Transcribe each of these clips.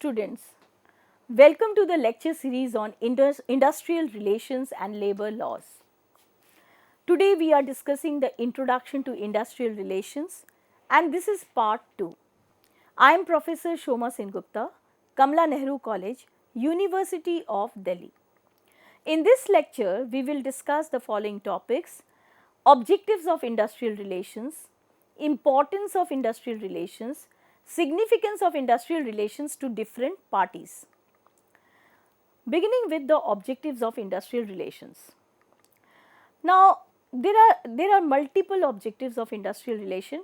students, welcome to the lecture series on industrial relations and labor laws. Today we are discussing the introduction to industrial relations and this is part 2. I am Professor Soma Sen Gupta, Kamala Nehru College, University of Delhi. In this lecture, we will discuss the following topics: objectives of industrial relations, importance of industrial relations, significance of industrial relations to different parties. Beginning with the objectives of industrial relations. Now, there are multiple objectives of industrial relation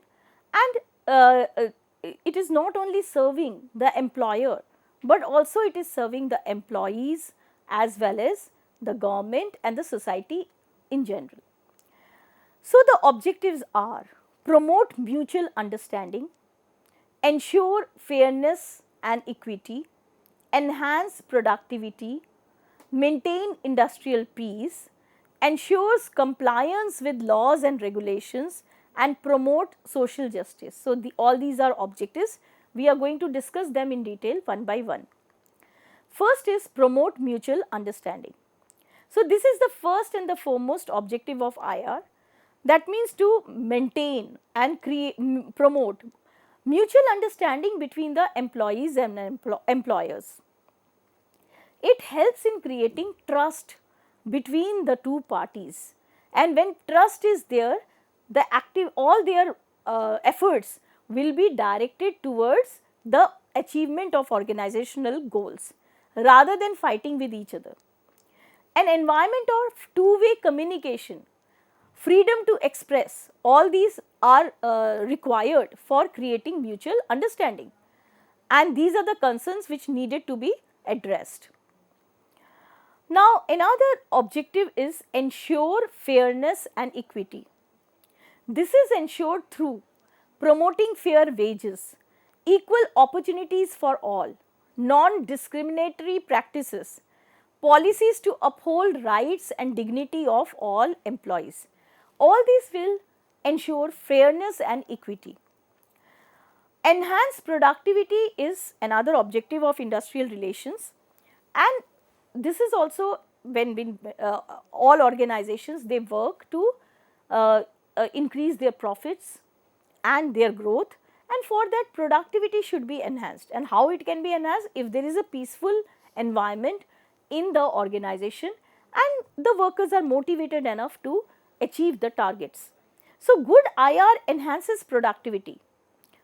and it is not only serving the employer, but also it is serving the employees as well as the government and the society in general. So, the objectives are: promote mutual understanding, ensure fairness and equity, enhance productivity, maintain industrial peace, ensures compliance with laws and regulations and promote social justice. So, all these are objectives. We are going to discuss them in detail one by one. First is promote mutual understanding. So, this is the first and the foremost objective of IR. That means to maintain and promote mutual understanding between the employees and employers. It helps in creating trust between the two parties, and when trust is there, all their efforts will be directed towards the achievement of organizational goals rather than fighting with each other. An environment of two-way communication, freedom to express, all these are required for creating mutual understanding, and these are the concerns which needed to be addressed. Now, another objective is ensure fairness and equity. This is ensured through promoting fair wages, equal opportunities for all, non-discriminatory practices, policies to uphold rights and dignity of all employees. All these will ensure fairness and equity. Enhance productivity is another objective of industrial relations, and this is also when all organizations, they work to increase their profits and their growth, and for that productivity should be enhanced. And how it can be enhanced? If there is a peaceful environment in the organization and the workers are motivated enough to achieve the targets. So, good IR enhances productivity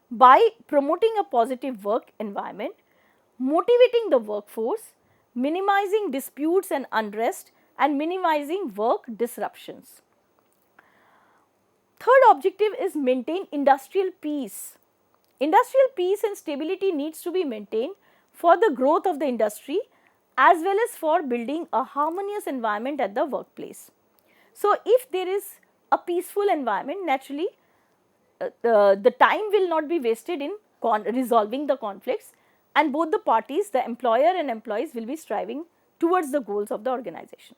by promoting a positive work environment, motivating the workforce, minimizing disputes and unrest, and minimizing work disruptions. Third objective is maintain industrial peace. Industrial peace and stability needs to be maintained for the growth of the industry as well as for building a harmonious environment at the workplace. So, if there is a peaceful environment, naturally the time will not be wasted in resolving the conflicts, and both the parties, the employer and employees, will be striving towards the goals of the organization.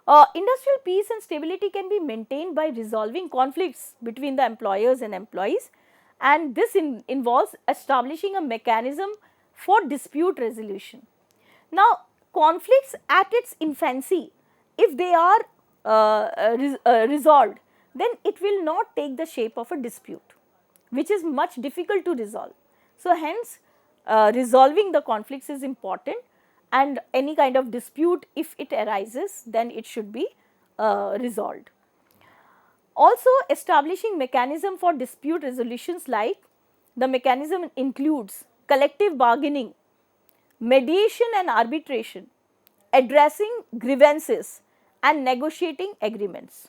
Industrial peace and stability can be maintained by resolving conflicts between the employers and employees, and this involves establishing a mechanism for dispute resolution. Now, conflicts at its infancy, if they are resolved, then it will not take the shape of a dispute, which is much difficult to resolve. So, hence resolving the conflicts is important, and any kind of dispute, if it arises, then it should be resolved. Also, establishing mechanism for dispute resolutions, like the mechanism includes collective bargaining, mediation and arbitration, addressing grievances and negotiating agreements.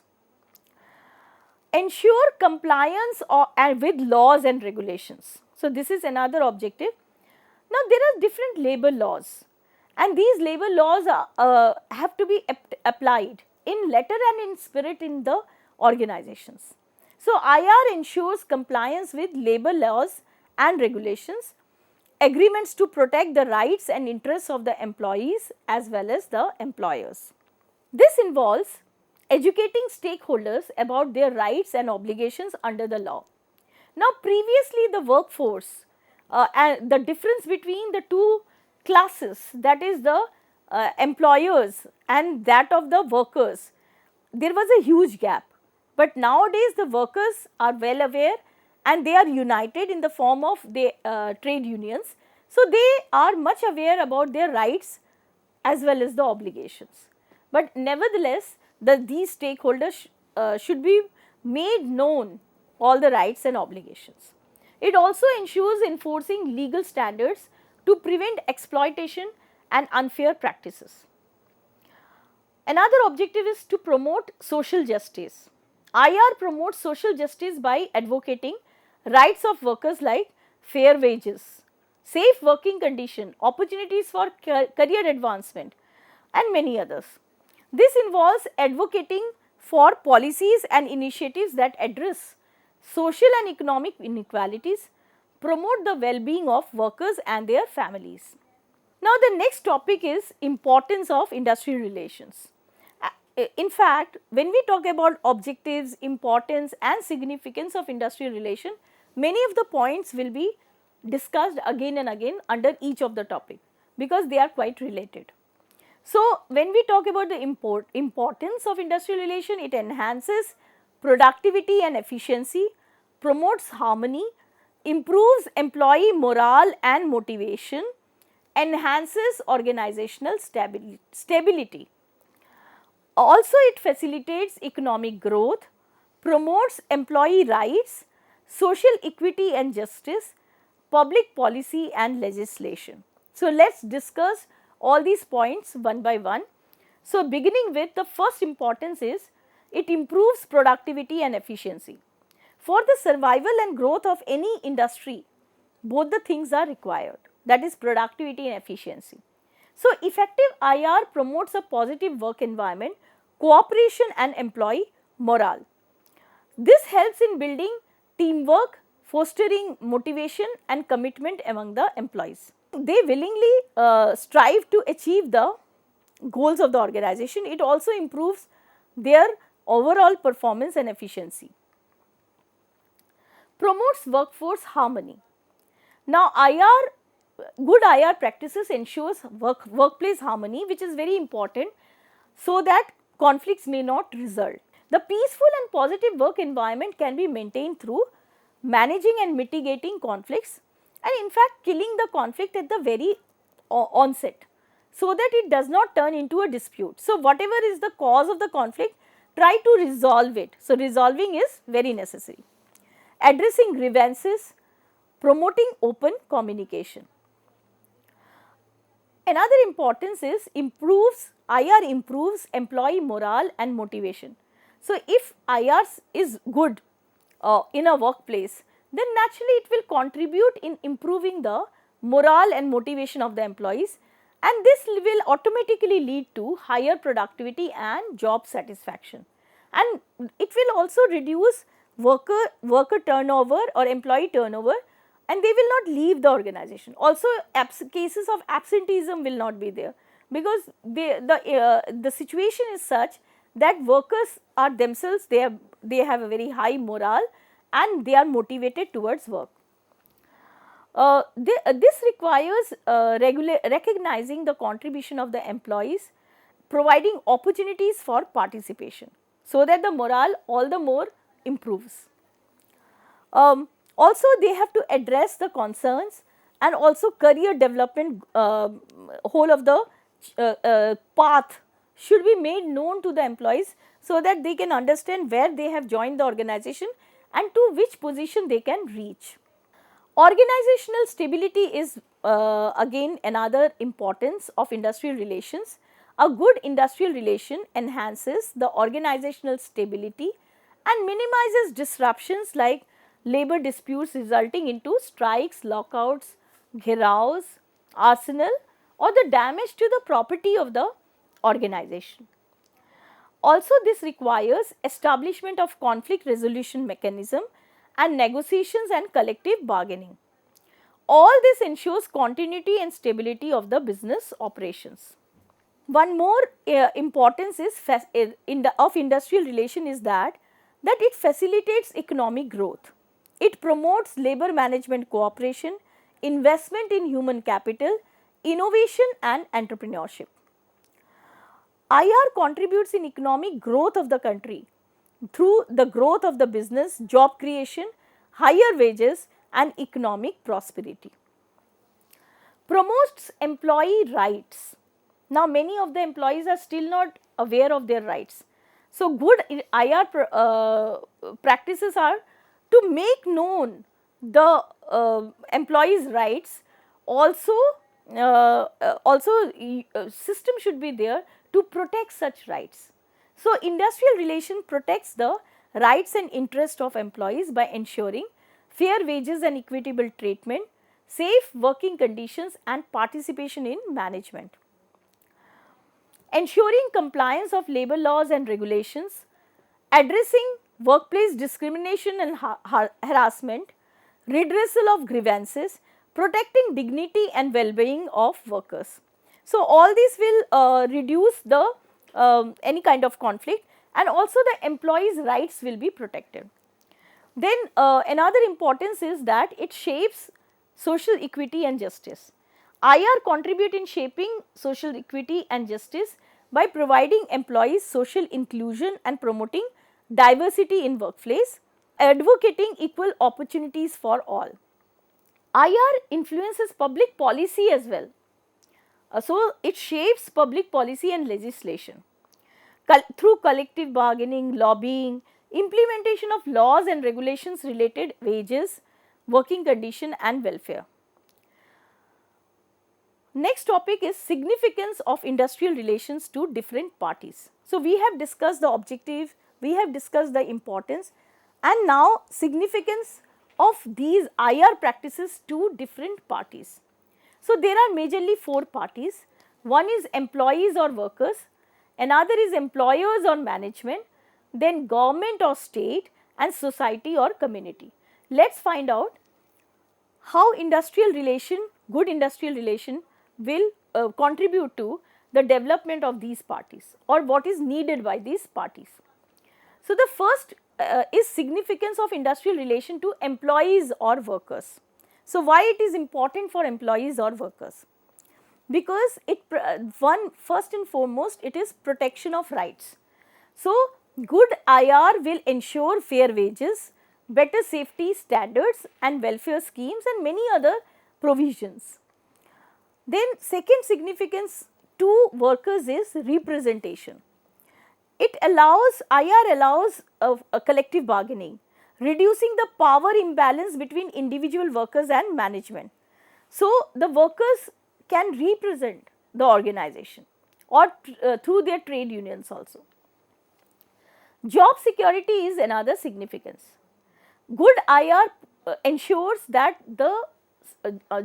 Ensure compliance with laws and regulations. So, this is another objective. Now, there are different labor laws, and these labor laws have to be applied in letter and in spirit in the organizations. So, IR ensures compliance with labor laws and regulations, agreements to protect the rights and interests of the employees as well as the employers. This involves educating stakeholders about their rights and obligations under the law. Now, previously the workforce and the difference between the two classes, that is the employers and that of the workers, there was a huge gap. But nowadays the workers are well aware and they are united in the form of the trade unions. So, they are much aware about their rights as well as the obligations. But nevertheless, these stakeholders should be made known all the rights and obligations. It also ensures enforcing legal standards to prevent exploitation and unfair practices. Another objective is to promote social justice. IR promotes social justice by advocating rights of workers like fair wages, safe working condition, opportunities for career advancement and many others. This involves advocating for policies and initiatives that address social and economic inequalities, promote the well-being of workers and their families. Now, the next topic is importance of industrial relations. In fact, when we talk about objectives, importance and significance of industrial relation, many of the points will be discussed again and again under each of the topic, because they are quite related. So, when we talk about the importance of industrial relation, it enhances productivity and efficiency, promotes harmony, improves employee morale and motivation, enhances organizational stability. Also, it facilitates economic growth, promotes employee rights, social equity and justice, public policy and legislation. So, let us discuss all these points one by one. So, beginning with the first importance is it improves productivity and efficiency. For the survival and growth of any industry, both the things are required, that is productivity and efficiency. So, effective IR promotes a positive work environment, cooperation and employee morale. This helps in building teamwork, fostering motivation and commitment among the employees. They willingly strive to achieve the goals of the organization. It also improves their overall performance and efficiency. Promotes workforce harmony. Now, good IR practices ensures workplace harmony, which is very important so that conflicts may not result. The peaceful and positive work environment can be maintained through managing and mitigating conflicts, and in fact killing the conflict at the very onset, so that it does not turn into a dispute. So, whatever is the cause of the conflict, try to resolve it. So, resolving is very necessary. Addressing grievances, promoting open communication. Another importance is IR improves employee morale and motivation. So, if IR is good in a workplace, then naturally it will contribute in improving the morale and motivation of the employees, and this will automatically lead to higher productivity and job satisfaction, and it will also reduce worker turnover or employee turnover, and they will not leave the organization. Also, cases of absenteeism will not be there, because the situation is such that workers are themselves, they have a very high morale and they are motivated towards work. This requires recognizing the contribution of the employees, providing opportunities for participation, so that the morale all the more improves. Also, they have to address the concerns and also career development, whole of the path should be made known to the employees, so that they can understand where they have joined the organization and to which position they can reach. Organizational stability is again another importance of industrial relations. A good industrial relation enhances the organizational stability and minimizes disruptions like labor disputes resulting into strikes, lockouts, gheraos, arsenal, or the damage to the property of the organization. Also, this requires establishment of conflict resolution mechanism and negotiations and collective bargaining. All this ensures continuity and stability of the business operations. One more importance is of industrial relation is that it facilitates economic growth. It promotes labor management cooperation, investment in human capital, innovation and entrepreneurship. IR contributes in economic growth of the country through the growth of the business, job creation, higher wages and economic prosperity. Promotes employee rights. Now, many of the employees are still not aware of their rights. So, good IR practices are to make known the employees' rights. Also, system should be there to protect such rights. So, industrial relation protects the rights and interest of employees by ensuring fair wages and equitable treatment, safe working conditions and participation in management. Ensuring compliance of labor laws and regulations, addressing workplace discrimination and harassment, redressal of grievances, protecting dignity and well-being of workers. So, all these will reduce the any kind of conflict, and also the employees' rights will be protected. Then another importance is that it shapes social equity and justice. IR contribute in shaping social equity and justice by providing employees social inclusion and promoting diversity in workplace, advocating equal opportunities for all. IR influences public policy as well. So, it shapes public policy and legislation through collective bargaining, lobbying, implementation of laws and regulations related wages, working condition and welfare. Next topic is significance of industrial relations to different parties. So, we have discussed the objective, we have discussed the importance, and now significance of these IR practices to different parties. So, there are majorly 4 parties. One is employees or workers, another is employers or management, then government or state, and society or community. Let us find out how industrial relation, good industrial relation will contribute to the development of these parties, or what is needed by these parties. So, the first is significance of industrial relation to employees or workers. So, why it is important for employees or workers? Because it first and foremost it is protection of rights. So, good IR will ensure fair wages, better safety standards and welfare schemes and many other provisions. Then second significance to workers is representation. It allows, IR allows a collective bargaining, reducing the power imbalance between individual workers and management. So, the workers can represent the organization or through their trade unions also. Job security is another significance. Good IR ensures that the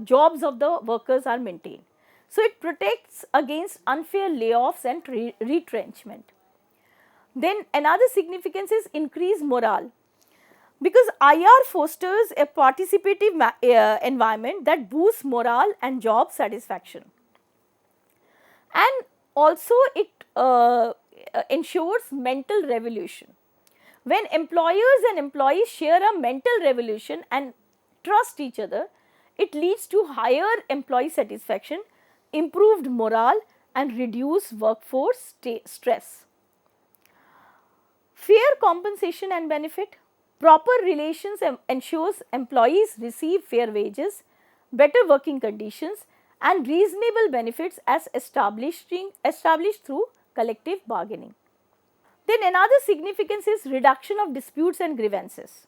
jobs of the workers are maintained. So, it protects against unfair layoffs and retrenchment. Then another significance is increased morale, because IR fosters a participative environment that boosts morale and job satisfaction. And also it ensures mental revolution. When employers and employees share a mental revolution and trust each other, it leads to higher employee satisfaction, improved morale and reduced workforce stress. Fair compensation and benefit. Proper relations ensures employees receive fair wages, better working conditions and reasonable benefits as established through collective bargaining. Then another significance is reduction of disputes and grievances.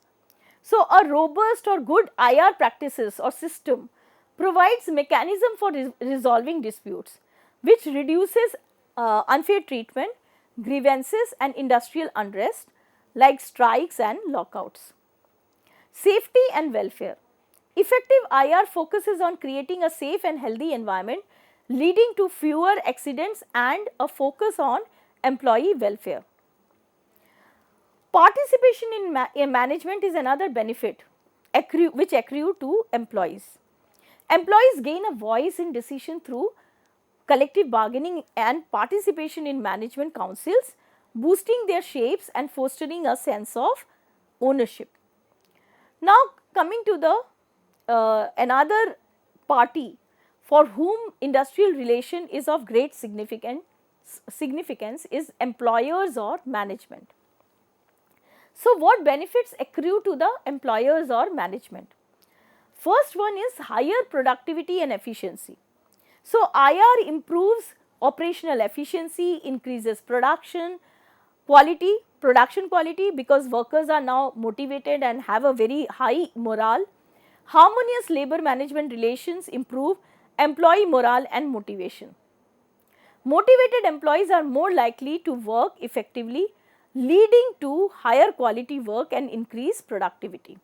So, a robust or good IR practices or system provides mechanism for resolving disputes, which reduces unfair treatment, grievances and industrial unrest like strikes and lockouts. Safety and welfare. Effective IR focuses on creating a safe and healthy environment, leading to fewer accidents and a focus on employee welfare. Participation in management is another benefit which accrue to employees. Employees gain a voice in decision through collective bargaining and participation in management councils, boosting their shapes and fostering a sense of ownership. Now, coming to the another party for whom industrial relation is of great significance is employers or management. So, what benefits accrue to the employers or management? First one is higher productivity and efficiency. So, IR improves operational efficiency, increases production quality because workers are now motivated and have a very high morale. Harmonious labor management relations improve employee morale and motivation. Motivated employees are more likely to work effectively, leading to higher quality work and increased productivity.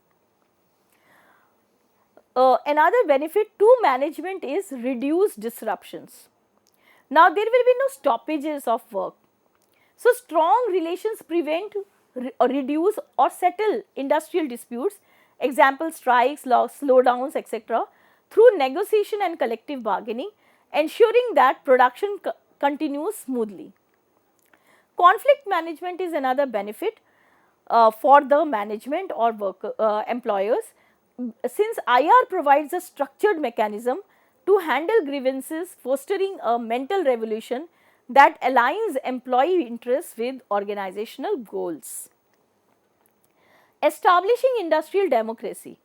Another benefit to management is reduced disruptions. Now, there will be no stoppages of work. So, strong relations prevent, reduce or settle industrial disputes, example strikes, slowdowns, etc., through negotiation and collective bargaining, ensuring that production continues smoothly. Conflict management is another benefit for the management or employers, since IR provides a structured mechanism to handle grievances, fostering a mental revolution that aligns employee interests with organizational goals. Establishing industrial democracy.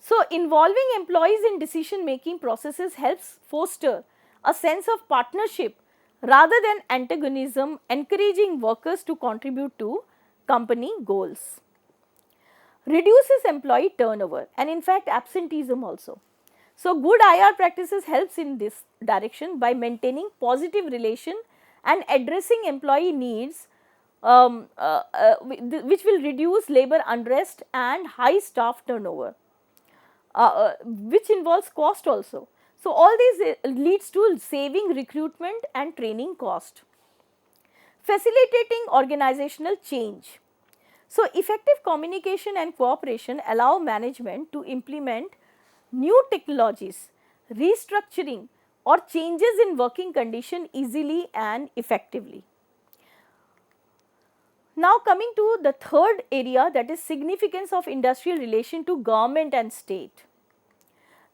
So, involving employees in decision making processes helps foster a sense of partnership rather than antagonism, encouraging workers to contribute to company goals. Reduces employee turnover and in fact absenteeism also. So, good IR practices helps in this direction by maintaining positive relation and addressing employee needs, which will reduce labor unrest and high staff turnover, which involves cost also. So, all these leads to saving recruitment and training cost. Facilitating organizational change. So, effective communication and cooperation allow management to implement new technologies, restructuring or changes in working condition easily and effectively. Now, coming to the third area, that is significance of industrial relation to government and state.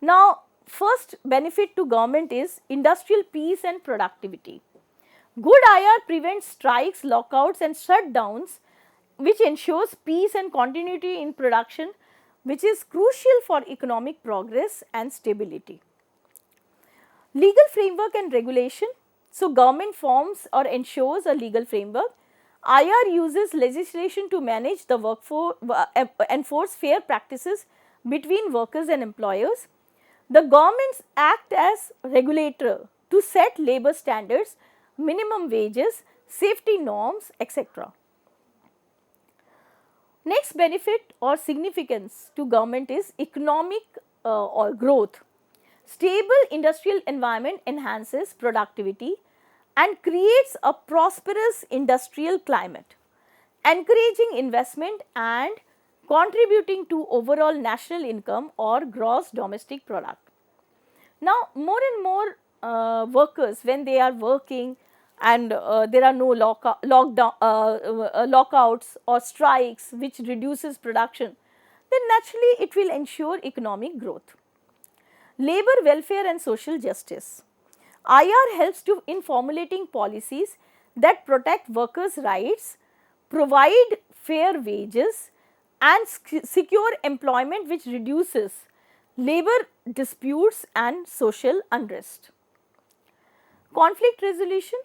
Now, first benefit to government is industrial peace and productivity. Good IR prevents strikes, lockouts and shutdowns, which ensures peace and continuity in production, which is crucial for economic progress and stability. Legal framework and regulation. So, government forms or ensures a legal framework. IR uses legislation to manage the workforce, enforce fair practices between workers and employers. The governments act as regulator to set labor standards, minimum wages, safety norms, etc. Next benefit or significance to government is economic or growth. Stable industrial environment enhances productivity and creates a prosperous industrial climate, encouraging investment and contributing to overall national income or gross domestic product. Now, more and more workers, when they are working and there are no lockouts or strikes which reduces production, then naturally it will ensure economic growth. Labor welfare and social justice. IR helps in formulating policies that protect workers' rights, provide fair wages and secure employment, which reduces labor disputes and social unrest. Conflict resolution.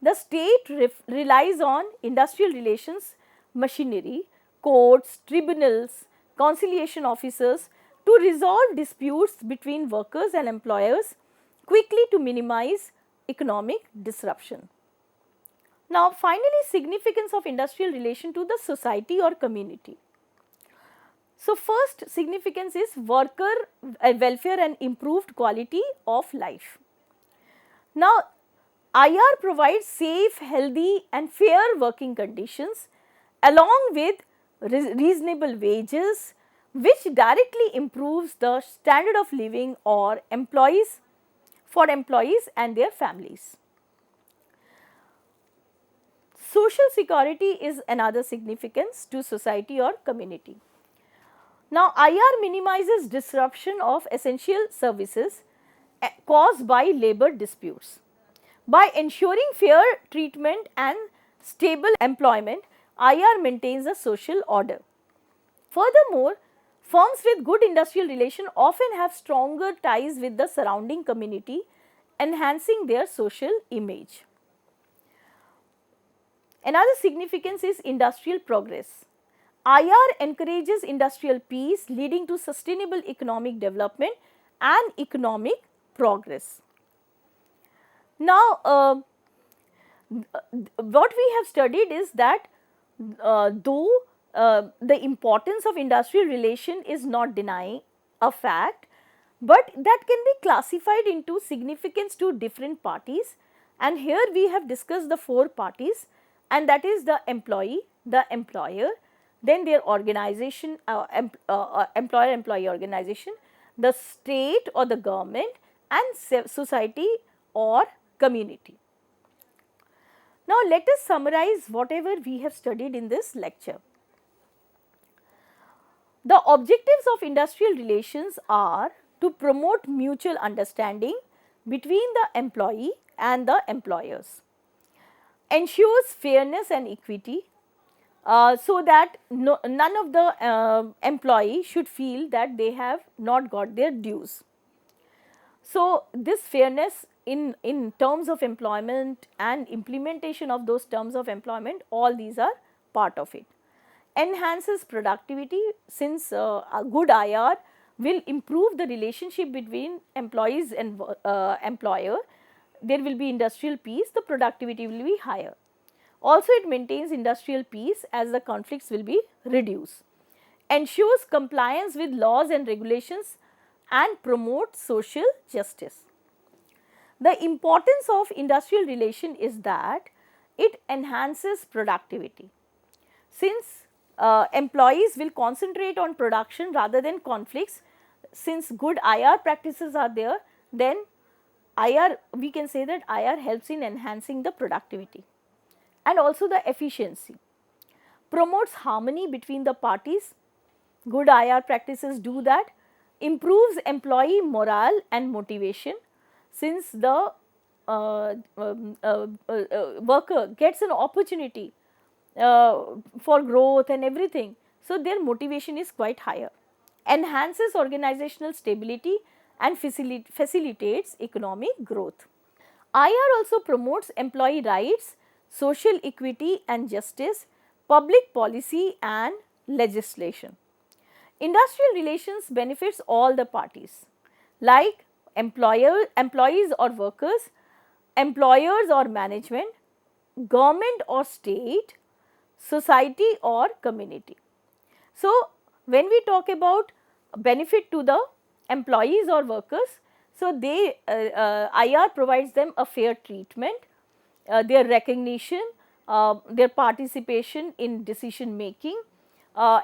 The state relies on industrial relations machinery, courts, tribunals, conciliation officers to resolve disputes between workers and employers quickly to minimize economic disruption. Now, finally, significance of industrial relation to the society or community. So, first significance is worker welfare and improved quality of life. Now, IR provides safe, healthy and fair working conditions along with reasonable wages, which directly improves the standard of living or for employees and their families. Social security is another significance to society or community. Now, IR minimizes disruption of essential services caused by labor disputes. By ensuring fair treatment and stable employment, IR maintains a social order. Furthermore, firms with good industrial relation often have stronger ties with the surrounding community, enhancing their social image. Another significance is industrial progress. IR encourages industrial peace, leading to sustainable economic development and economic progress. Now, what we have studied is that though the importance of industrial relation is not denying a fact, but that can be classified into significance to different parties, and here we have discussed the four parties, and that is the employee, the employer, then their organization, employer employee organization, the state or the government, and society or community. Now, let us summarize whatever we have studied in this lecture. The objectives of industrial relations are to promote mutual understanding between the employee and the employers, ensures fairness and equity, so that none of the employee should feel that they have not got their dues. So, this fairness in terms of employment and implementation of those terms of employment, all these are part of it. Enhances productivity, since a good IR will improve the relationship between employees and employer, there will be industrial peace, the productivity will be higher. Also, it maintains industrial peace as the conflicts will be reduced. Ensures compliance with laws and regulations and promotes social justice. The importance of industrial relation is that it enhances productivity. Since employees will concentrate on production rather than conflicts, since good IR practices are there, then we can say that IR helps in enhancing the productivity and also the efficiency. Promotes harmony between the parties, good IR practices do that. Improves employee morale and motivation, since the worker gets an opportunity for growth and everything, so their motivation is quite higher. Enhances organizational stability and facilitates economic growth. IR also promotes employee rights, social equity and justice, public policy and legislation. Industrial relations benefits all the parties, like employees or workers, employers or management, government or state, society or community. So, when we talk about benefit to the employees or workers, so they IR provides them a fair treatment, their recognition, their participation in decision making,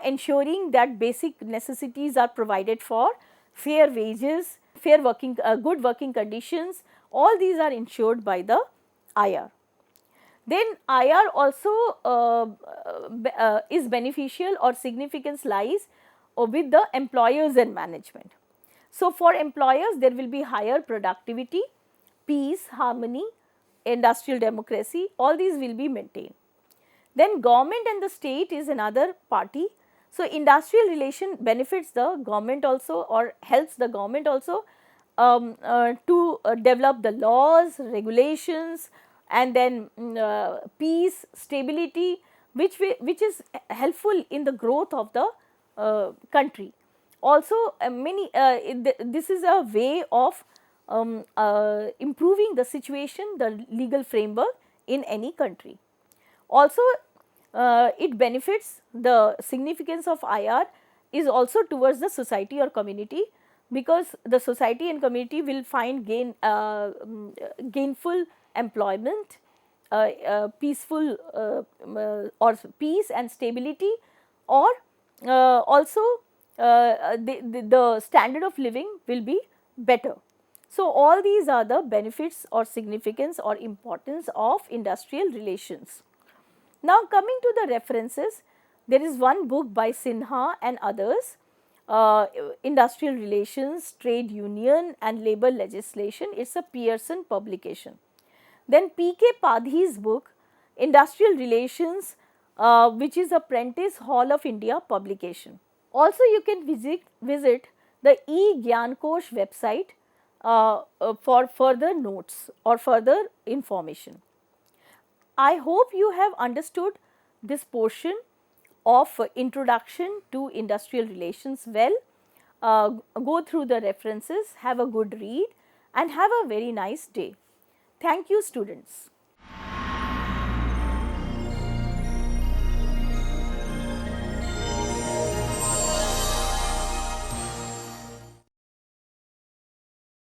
ensuring that basic necessities are provided for, fair wages, fair working, good working conditions, all these are ensured by the IR. Then IR also is beneficial, or significance lies with the employers and management. So, for employers there will be higher productivity, peace, harmony, industrial democracy, all these will be maintained. Then government and the state is another party. So, industrial relation benefits the government also, or helps the government also to develop the laws, regulations, and then peace, stability, which is helpful in the growth of the country. Also, this is a way of improving the situation, the legal framework in any country. Also, it benefits, the significance of IR is also towards the society or community, because the society and community will find gainful employment, peaceful or peace and stability, or also the standard of living will be better. So, all these are the benefits or significance or importance of industrial relations. Now, coming to the references, there is one book by Sinha and others, Industrial Relations, Trade Union and Labor Legislation. It is a Pearson publication. Then P.K. Padhi's book Industrial Relations, which is a Prentice Hall of India publication. Also you can visit the e-Gyankosh website for further notes or further information. I hope you have understood this portion of introduction to industrial relations well. Go through the references, have a good read and have a very nice day. Thank you, students.